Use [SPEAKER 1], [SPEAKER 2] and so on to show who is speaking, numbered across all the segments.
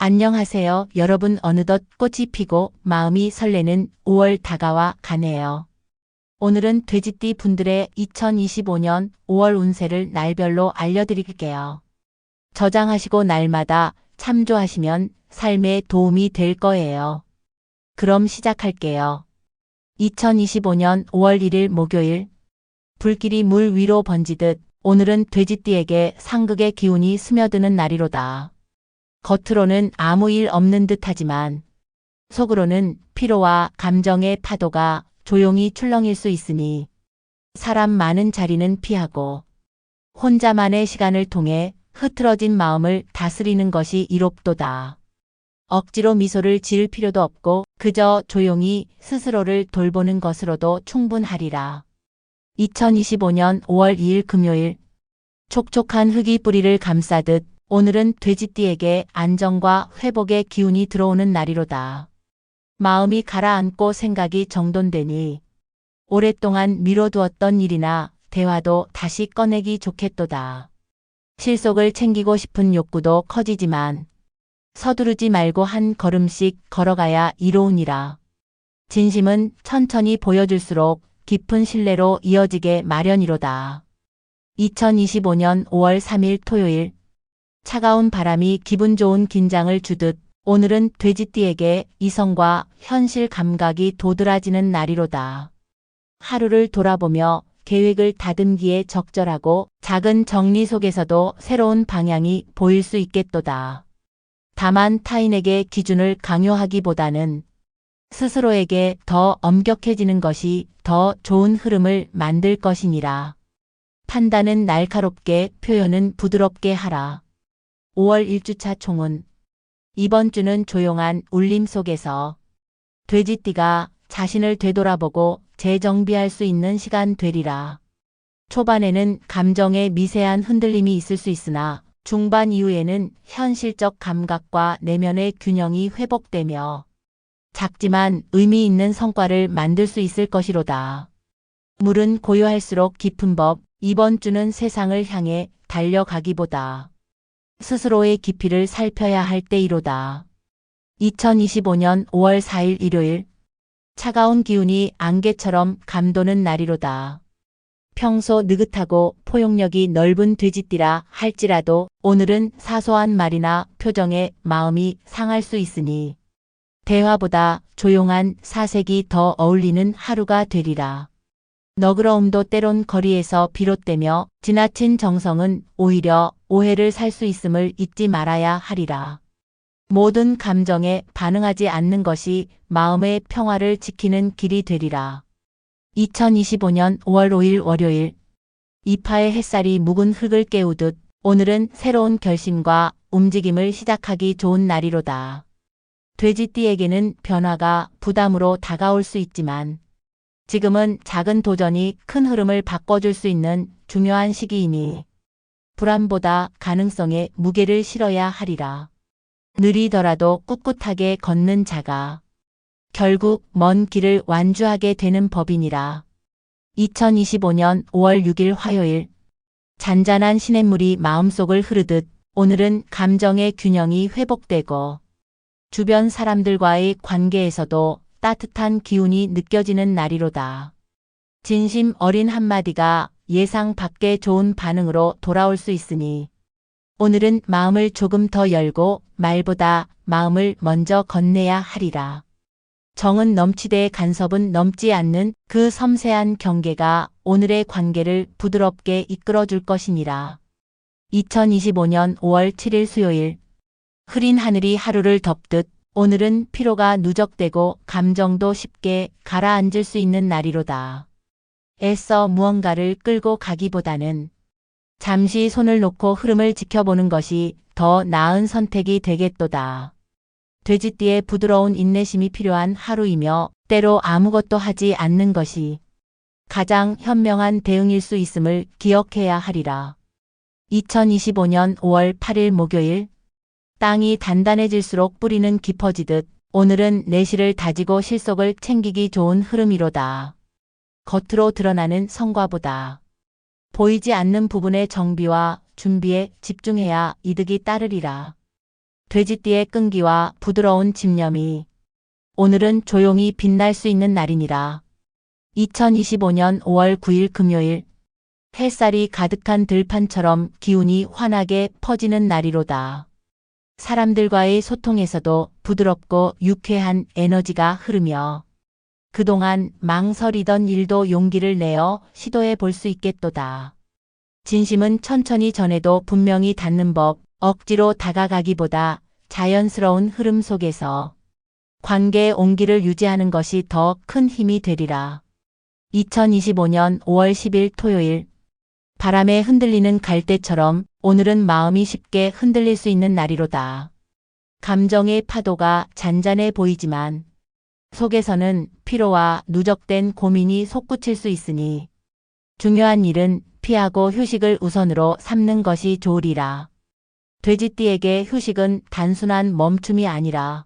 [SPEAKER 1] 안녕하세요, 여러분. 어느덧 꽃이 피고 마음이 설레는 5월 다가와 가네요. 오늘은 돼지띠 분들의 2025년 5월 운세를 날별로 알려드릴게요. 저장하시고 날마다 참조하시면 삶에 도움이 될 거예요. 그럼 시작할게요. 2025년 5월 1일 목요일, 불길이 물 위로 번지듯 오늘은 돼지띠에게 상극의 기운이 스며드는 날이로다. 겉으로는 아무 일 없는 듯하지만 속으로는 피로와 감정의 파도가 조용히 출렁일 수 있으니 사람 많은 자리는 피하고 혼자만의 시간을 통해 흐트러진 마음을 다스리는 것이 이롭도다. 억지로 미소를 지을 필요도 없고 그저 조용히 스스로를 돌보는 것으로도 충분하리라. 2025년 5월 2일 금요일, 촉촉한 흙이 뿌리를 감싸듯 오늘은 돼지띠에게 안정과 회복의 기운이 들어오는 날이로다. 마음이 가라앉고 생각이 정돈되니 오랫동안 미뤄두었던 일이나 대화도 다시 꺼내기 좋겠도다. 실속을 챙기고 싶은 욕구도 커지지만 서두르지 말고 한 걸음씩 걸어가야 이로우니라. 진심은 천천히 보여줄수록 깊은 신뢰로 이어지게 마련이로다. 2025년 5월 3일 토요일, 차가운 바람이 기분 좋은 긴장을 주듯 오늘은 돼지띠에게 이성과 현실 감각이 도드라지는 날이로다. 하루를 돌아보며 계획을 다듬기에 적절하고 작은 정리 속에서도 새로운 방향이 보일 수 있겠도다. 다만 타인에게 기준을 강요하기보다는 스스로에게 더 엄격해지는 것이 더 좋은 흐름을 만들 것이니라. 판단은 날카롭게, 표현은 부드럽게 하라. 5월 1주차 총운. 이번 주는 조용한 울림 속에서 돼지띠가 자신을 되돌아보고 재정비할 수 있는 시간 되리라. 초반에는 감정의 미세한 흔들림이 있을 수 있으나 중반 이후에는 현실적 감각과 내면의 균형이 회복되며 작지만 의미 있는 성과를 만들 수 있을 것이로다. 물은 고요할수록 깊은 법. 이번 주는 세상을 향해 달려가기보다 스스로의 깊이를 살펴야 할 때이로다. 2025년 5월 4일 일요일, 차가운 기운이 안개처럼 감도는 날이로다. 평소 느긋하고 포용력이 넓은 돼지띠라 할지라도 오늘은 사소한 말이나 표정에 마음이 상할 수 있으니 대화보다 조용한 사색이 더 어울리는 하루가 되리라. 너그러움도 때론 거리에서 비롯되며 지나친 정성은 오히려 오해를 살 수 있음을 잊지 말아야 하리라. 모든 감정에 반응하지 않는 것이 마음의 평화를 지키는 길이 되리라. 2025년 5월 5일 월요일, 이파의 햇살이 묵은 흙을 깨우듯 오늘은 새로운 결심과 움직임을 시작하기 좋은 날이로다. 돼지띠에게는 변화가 부담으로 다가올 수 있지만 지금은 작은 도전이 큰 흐름을 바꿔줄 수 있는 중요한 시기이니 불안보다 가능성에 무게를 실어야 하리라. 느리더라도 꿋꿋하게 걷는 자가 결국 먼 길을 완주하게 되는 법이니라. 2025년 5월 6일 화요일, 잔잔한 시냇물이 마음속을 흐르듯 오늘은 감정의 균형이 회복되고 주변 사람들과의 관계에서도 따뜻한 기운이 느껴지는 날이로다. 진심 어린 한마디가 예상 밖의 좋은 반응으로 돌아올 수 있으니 오늘은 마음을 조금 더 열고 말보다 마음을 먼저 건네야 하리라. 정은 넘치되 간섭은 넘지 않는 그 섬세한 경계가 오늘의 관계를 부드럽게 이끌어줄 것이니라. 2025년 5월 7일 수요일, 흐린 하늘이 하루를 덮듯 오늘은 피로가 누적되고 감정도 쉽게 가라앉을 수 있는 날이로다. 애써 무언가를 끌고 가기보다는 잠시 손을 놓고 흐름을 지켜보는 것이 더 나은 선택이 되겠도다. 돼지띠의 부드러운 인내심이 필요한 하루이며 때로 아무것도 하지 않는 것이 가장 현명한 대응일 수 있음을 기억해야 하리라. 2025년 5월 8일 목요일, 땅이 단단해질수록 뿌리는 깊어지듯 오늘은 내실을 다지고 실속을 챙기기 좋은 흐름이로다. 겉으로 드러나는 성과보다 보이지 않는 부분의 정비와 준비에 집중해야 이득이 따르리라. 돼지띠의 끈기와 부드러운 집념이 오늘은 조용히 빛날 수 있는 날이니라. 2025년 5월 9일 금요일 햇살이 가득한 들판처럼 기운이 환하게 퍼지는 날이로다. 사람들과의 소통에서도 부드럽고 유쾌한 에너지가 흐르며 그동안 망설이던 일도 용기를 내어 시도해 볼 수 있겠도다. 진심은 천천히 전해도 분명히 닿는 법, 억지로 다가가기보다 자연스러운 흐름 속에서 관계의 온기를 유지하는 것이 더 큰 힘이 되리라. 2025년 5월 10일 토요일 바람에 흔들리는 갈대처럼 오늘은 마음이 쉽게 흔들릴 수 있는 날이로다. 감정의 파도가 잔잔해 보이지만 속에서는 피로와 누적된 고민이 솟구칠 수 있으니 중요한 일은 피하고 휴식을 우선으로 삼는 것이 좋으리라. 돼지띠에게 휴식은 단순한 멈춤이 아니라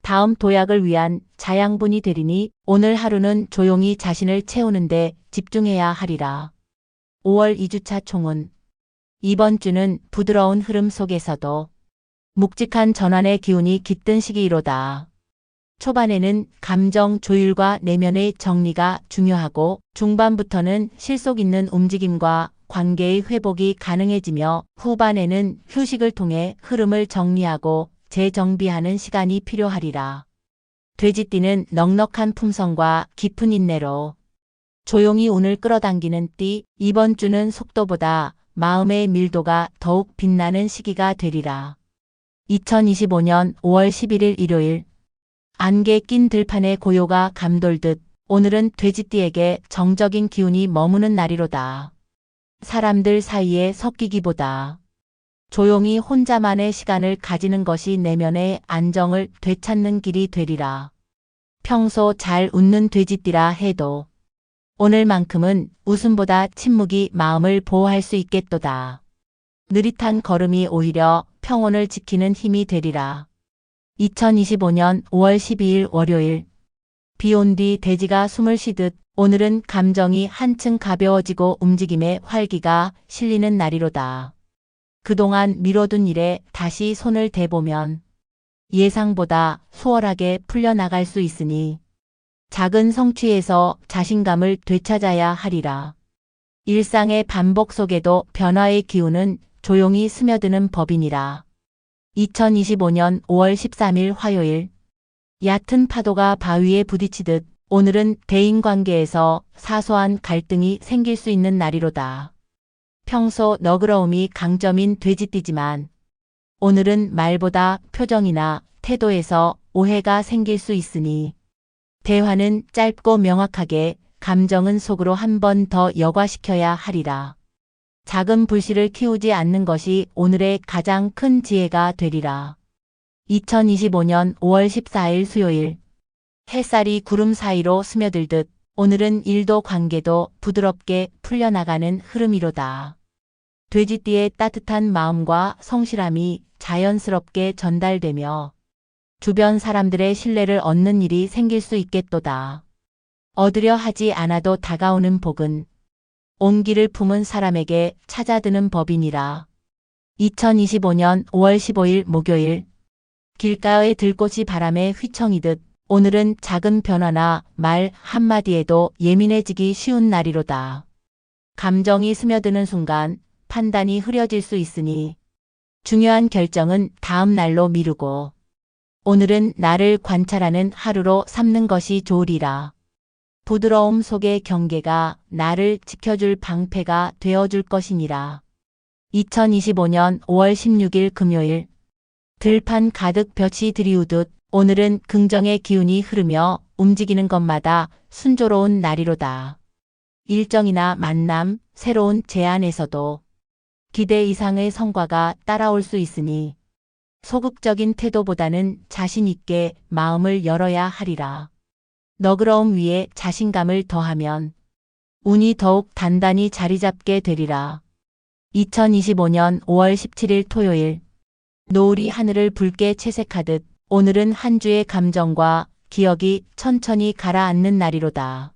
[SPEAKER 1] 다음 도약을 위한 자양분이 되리니 오늘 하루는 조용히 자신을 채우는 데 집중해야 하리라. 5월 2주차 총은 이번 주는 부드러운 흐름 속에서도 묵직한 전환의 기운이 깃든 시기이로다. 초반에는 감정 조율과 내면의 정리가 중요하고 중반부터는 실속 있는 움직임과 관계의 회복이 가능해지며 후반에는 휴식을 통해 흐름을 정리하고 재정비하는 시간이 필요하리라. 돼지띠는 넉넉한 품성과 깊은 인내로 조용히 운을 끌어당기는 띠, 이번 주는 속도보다 마음의 밀도가 더욱 빛나는 시기가 되리라. 2025년 5월 11일 일요일 안개 낀 들판의 고요가 감돌듯 오늘은 돼지띠에게 정적인 기운이 머무는 날이로다. 사람들 사이에 섞이기보다 조용히 혼자만의 시간을 가지는 것이 내면의 안정을 되찾는 길이 되리라. 평소 잘 웃는 돼지띠라 해도 오늘만큼은 웃음보다 침묵이 마음을 보호할 수 있겠도다. 느릿한 걸음이 오히려 평온을 지키는 힘이 되리라. 2025년 5월 12일 월요일 비 온 뒤 대지가 숨을 쉬듯 오늘은 감정이 한층 가벼워지고 움직임의 활기가 실리는 날이로다. 그동안 미뤄둔 일에 다시 손을 대보면 예상보다 수월하게 풀려나갈 수 있으니 작은 성취에서 자신감을 되찾아야 하리라. 일상의 반복 속에도 변화의 기운은 조용히 스며드는 법이니라. 2025년 5월 13일 화요일 얕은 파도가 바위에 부딪히듯 오늘은 대인관계에서 사소한 갈등이 생길 수 있는 날이로다. 평소 너그러움이 강점인 돼지띠지만 오늘은 말보다 표정이나 태도에서 오해가 생길 수 있으니 대화는 짧고 명확하게, 감정은 속으로 한 번 더 여과시켜야 하리라. 작은 불씨를 키우지 않는 것이 오늘의 가장 큰 지혜가 되리라. 2025년 5월 14일 수요일 햇살이 구름 사이로 스며들듯 오늘은 일도 관계도 부드럽게 풀려나가는 흐름이로다. 돼지띠의 따뜻한 마음과 성실함이 자연스럽게 전달되며 주변 사람들의 신뢰를 얻는 일이 생길 수 있겠도다. 얻으려 하지 않아도 다가오는 복은 온기를 품은 사람에게 찾아드는 법이니라. 2025년 5월 15일 목요일 길가의 들꽃이 바람에 휘청이듯 오늘은 작은 변화나 말 한마디에도 예민해지기 쉬운 날이로다. 감정이 스며드는 순간 판단이 흐려질 수 있으니 중요한 결정은 다음 날로 미루고 오늘은 나를 관찰하는 하루로 삼는 것이 좋으리라. 부드러움 속의 경계가 나를 지켜줄 방패가 되어줄 것이니라. 2025년 5월 16일 금요일 들판 가득 볕이 들이우듯 오늘은 긍정의 기운이 흐르며 움직이는 것마다 순조로운 날이로다. 일정이나 만남, 새로운 제안에서도 기대 이상의 성과가 따라올 수 있으니 소극적인 태도보다는 자신 있게 마음을 열어야 하리라. 너그러움 위에 자신감을 더하면 운이 더욱 단단히 자리 잡게 되리라. 2025년 5월 17일 토요일 노을이 하늘을 붉게 채색하듯 오늘은 한 주의 감정과 기억이 천천히 가라앉는 날이로다.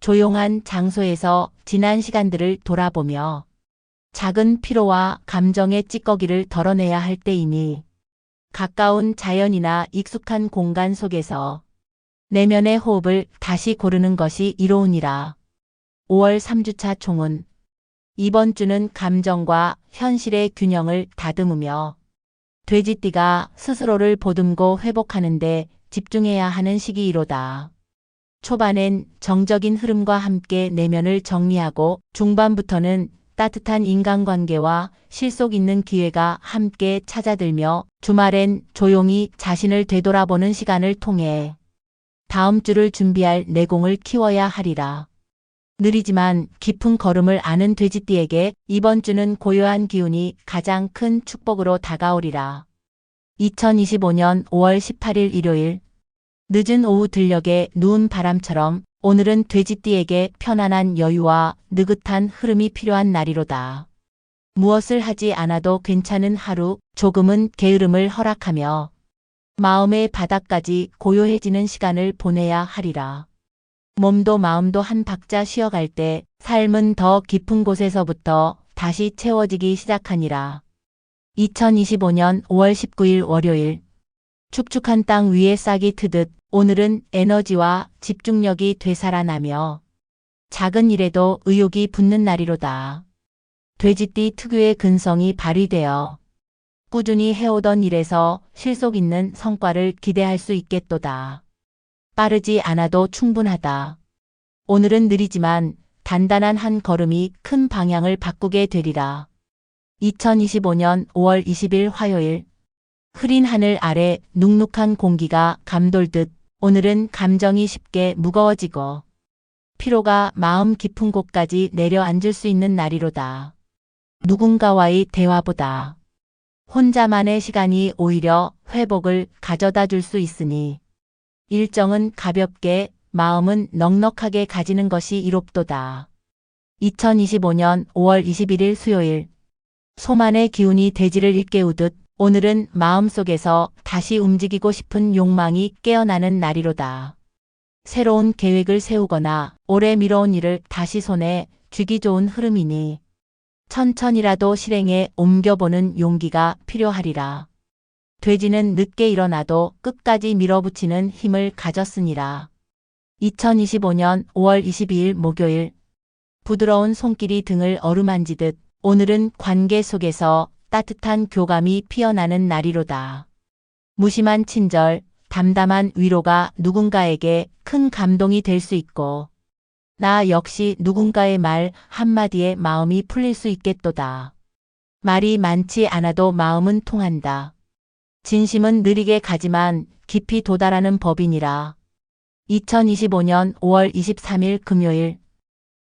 [SPEAKER 1] 조용한 장소에서 지난 시간들을 돌아보며 작은 피로와 감정의 찌꺼기를 덜어내야 할 때이니 가까운 자연이나 익숙한 공간 속에서 내면의 호흡을 다시 고르는 것이 이로우니라. 5월 3주차 총은 이번 주는 감정과 현실의 균형을 다듬으며 돼지띠가 스스로를 보듬고 회복하는 데 집중해야 하는 시기이로다. 초반엔 정적인 흐름과 함께 내면을 정리하고 중반부터는 따뜻한 인간관계와 실속 있는 기회가 함께 찾아들며 주말엔 조용히 자신을 되돌아보는 시간을 통해 다음 주를 준비할 내공을 키워야 하리라. 느리지만 깊은 걸음을 아는 돼지띠에게 이번 주는 고요한 기운이 가장 큰 축복으로 다가오리라. 2025년 5월 18일 일요일 늦은 오후 들녘에 누운 바람처럼 오늘은 돼지띠에게 편안한 여유와 느긋한 흐름이 필요한 날이로다. 무엇을 하지 않아도 괜찮은 하루, 조금은 게으름을 허락하며 마음의 바닥까지 고요해지는 시간을 보내야 하리라. 몸도 마음도 한 박자 쉬어갈 때 삶은 더 깊은 곳에서부터 다시 채워지기 시작하니라. 2025년 5월 19일 월요일 축축한 땅 위에 싹이 트듯 오늘은 에너지와 집중력이 되살아나며 작은 일에도 의욕이 붙는 날이로다. 돼지띠 특유의 근성이 발휘되어 꾸준히 해오던 일에서 실속 있는 성과를 기대할 수 있겠도다. 빠르지 않아도 충분하다. 오늘은 느리지만 단단한 한 걸음이 큰 방향을 바꾸게 되리라. 2025년 5월 20일 화요일 흐린 하늘 아래 눅눅한 공기가 감돌듯 오늘은 감정이 쉽게 무거워지고 피로가 마음 깊은 곳까지 내려앉을 수 있는 날이로다. 누군가와의 대화보다 혼자만의 시간이 오히려 회복을 가져다 줄 수 있으니 일정은 가볍게 마음은 넉넉하게 가지는 것이 이롭도다. 2025년 5월 21일 수요일 소만의 기운이 대지를 일깨우듯 오늘은 마음속에서 다시 움직이고 싶은 욕망이 깨어나는 날이로다. 새로운 계획을 세우거나 오래 미뤄온 일을 다시 손에 쥐기 좋은 흐름이니 천천히라도 실행에 옮겨보는 용기가 필요하리라. 돼지는 늦게 일어나도 끝까지 밀어붙이는 힘을 가졌으니라. 2025년 5월 22일 목요일 부드러운 손길이 등을 어루만지듯 오늘은 관계 속에서 따뜻한 교감이 피어나는 날이로다. 무심한 친절, 담담한 위로가 누군가에게 큰 감동이 될 수 있고 나 역시 누군가의 말 한마디에 마음이 풀릴 수 있겠도다. 말이 많지 않아도 마음은 통한다. 진심은 느리게 가지만 깊이 도달하는 법이니라. 2025년 5월 23일 금요일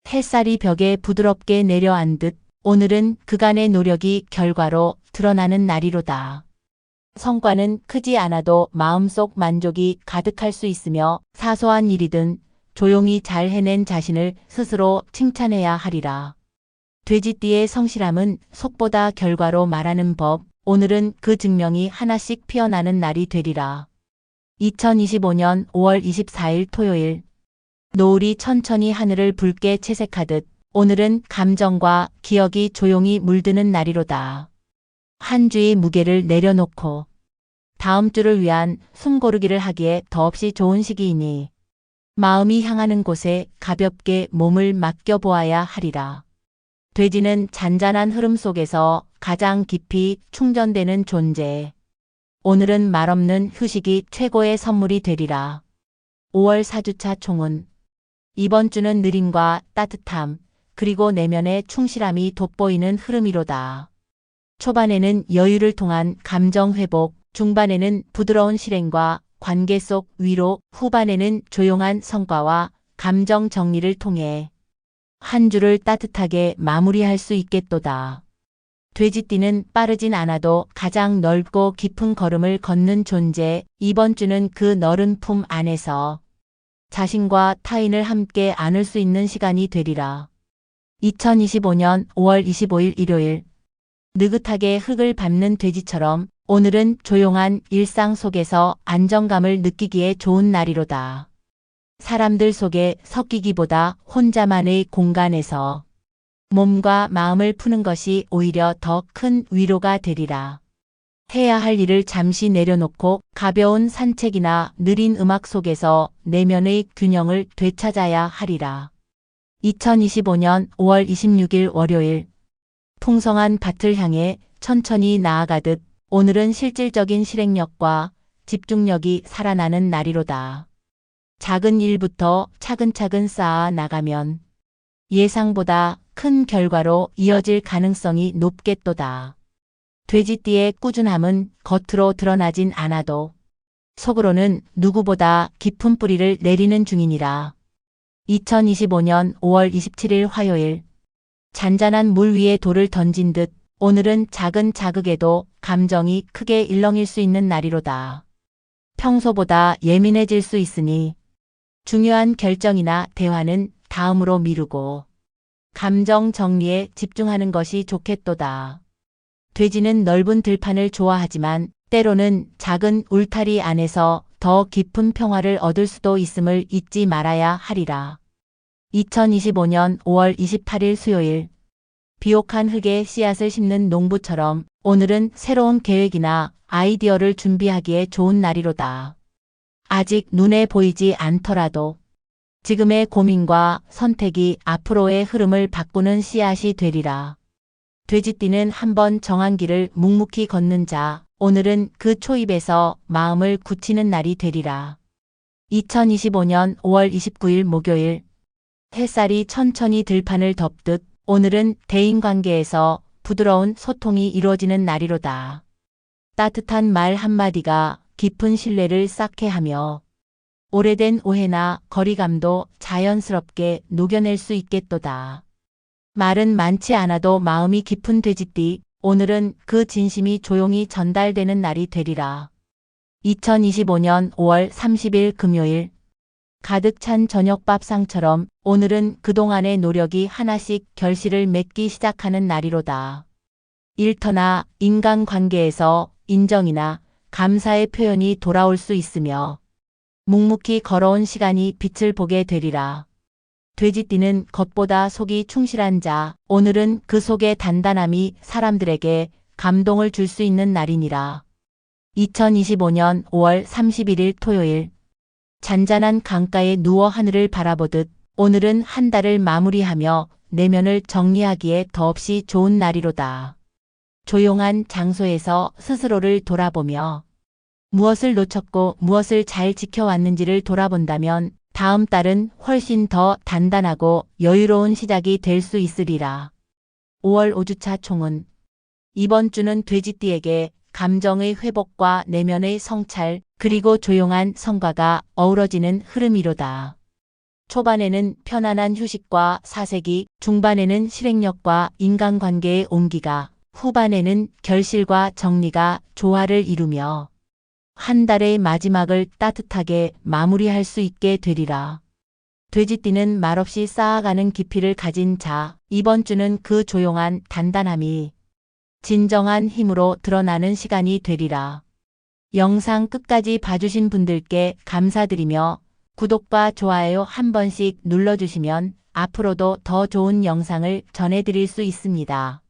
[SPEAKER 1] 햇살이 벽에 부드럽게 내려앉듯 오늘은 그간의 노력이 결과로 드러나는 날이로다. 성과는 크지 않아도 마음속 만족이 가득할 수 있으며 사소한 일이든 조용히 잘 해낸 자신을 스스로 칭찬해야 하리라. 돼지띠의 성실함은 속보다 결과로 말하는 법, 오늘은 그 증명이 하나씩 피어나는 날이 되리라. 2025년 5월 24일 토요일 노을이 천천히 하늘을 붉게 채색하듯 오늘은 감정과 기억이 조용히 물드는 날이로다. 한 주의 무게를 내려놓고 다음 주를 위한 숨고르기를 하기에 더없이 좋은 시기이니 마음이 향하는 곳에 가볍게 몸을 맡겨보아야 하리라. 돼지는 잔잔한 흐름 속에서 가장 깊이 충전되는 존재. 오늘은 말없는 휴식이 최고의 선물이 되리라. 5월 4주차 총은 이번 주는 느림과 따뜻함, 그리고 내면의 충실함이 돋보이는 흐름이로다. 초반에는 여유를 통한 감정 회복, 중반에는 부드러운 실행과 관계 속 위로, 후반에는 조용한 성과와 감정 정리를 통해 한 주를 따뜻하게 마무리할 수 있겠도다. 돼지띠는 빠르진 않아도 가장 넓고 깊은 걸음을 걷는 존재, 이번 주는 그 너른 품 안에서 자신과 타인을 함께 안을 수 있는 시간이 되리라. 2025년 5월 25일 일요일 느긋하게 흙을 밟는 돼지처럼 오늘은 조용한 일상 속에서 안정감을 느끼기에 좋은 날이로다. 사람들 속에 섞이기보다 혼자만의 공간에서 몸과 마음을 푸는 것이 오히려 더 큰 위로가 되리라. 해야 할 일을 잠시 내려놓고 가벼운 산책이나 느린 음악 속에서 내면의 균형을 되찾아야 하리라. 2025년 5월 26일 월요일. 풍성한 밭을 향해 천천히 나아가듯 오늘은 실질적인 실행력과 집중력이 살아나는 날이로다. 작은 일부터 차근차근 쌓아 나가면 예상보다 큰 결과로 이어질 가능성이 높겠도다. 돼지띠의 꾸준함은 겉으로 드러나진 않아도 속으로는 누구보다 깊은 뿌리를 내리는 중이니라. 2025년 5월 27일 화요일. 잔잔한 물 위에 돌을 던진 듯 오늘은 작은 자극에도 감정이 크게 일렁일 수 있는 날이로다. 평소보다 예민해질 수 있으니 중요한 결정이나 대화는 다음으로 미루고 감정 정리에 집중하는 것이 좋겠도다. 돼지는 넓은 들판을 좋아하지만 때로는 작은 울타리 안에서 더 깊은 평화를 얻을 수도 있음을 잊지 말아야 하리라. 2025년 5월 28일 수요일. 비옥한 흙에 씨앗을 심는 농부처럼 오늘은 새로운 계획이나 아이디어를 준비하기에 좋은 날이로다. 아직 눈에 보이지 않더라도 지금의 고민과 선택이 앞으로의 흐름을 바꾸는 씨앗이 되리라. 돼지띠는 한번 정한 길을 묵묵히 걷는 자, 오늘은 그 초입에서 마음을 굳히는 날이 되리라. 2025년 5월 29일 목요일. 햇살이 천천히 들판을 덮듯 오늘은 대인관계에서 부드러운 소통이 이루어지는 날이로다. 따뜻한 말 한마디가 깊은 신뢰를 쌓게 하며 오래된 오해나 거리감도 자연스럽게 녹여낼 수 있겠도다. 말은 많지 않아도 마음이 깊은 돼지띠, 오늘은 그 진심이 조용히 전달되는 날이 되리라. 2025년 5월 30일 금요일. 가득 찬 저녁 밥상처럼 오늘은 그동안의 노력이 하나씩 결실을 맺기 시작하는 날이로다. 일터나 인간관계에서 인정이나 감사의 표현이 돌아올 수 있으며 묵묵히 걸어온 시간이 빛을 보게 되리라. 돼지띠는 겉보다 속이 충실한 자, 오늘은 그 속의 단단함이 사람들에게 감동을 줄 수 있는 날이니라. 2025년 5월 31일 토요일. 잔잔한 강가에 누워 하늘을 바라보듯 오늘은 한 달을 마무리하며 내면을 정리하기에 더없이 좋은 날이로다. 조용한 장소에서 스스로를 돌아보며 무엇을 놓쳤고 무엇을 잘 지켜왔는지를 돌아본다면 다음 달은 훨씬 더 단단하고 여유로운 시작이 될 수 있으리라. 5월 5주차 총은 이번 주는 돼지띠에게 감정의 회복과 내면의 성찰, 그리고 조용한 성과가 어우러지는 흐름이로다. 초반에는 편안한 휴식과 사색이, 중반에는 실행력과 인간관계의 온기가, 후반에는 결실과 정리가 조화를 이루며 한 달의 마지막을 따뜻하게 마무리할 수 있게 되리라. 돼지띠는 말없이 쌓아가는 깊이를 가진 자, 이번 주는 그 조용한 단단함이 진정한 힘으로 드러나는 시간이 되리라. 영상 끝까지 봐주신 분들께 감사드리며 구독과 좋아요 한 번씩 눌러주시면 앞으로도 더 좋은 영상을 전해드릴 수 있습니다.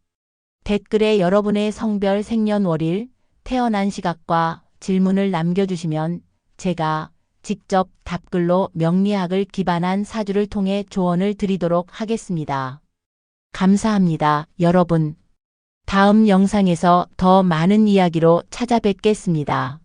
[SPEAKER 1] 댓글에 여러분의 성별 생년월일, 태어난 시각과 질문을 남겨주시면 제가 직접 답글로 명리학을 기반한 사주를 통해 조언을 드리도록 하겠습니다. 감사합니다, 여러분. 다음 영상에서 더 많은 이야기로 찾아뵙겠습니다.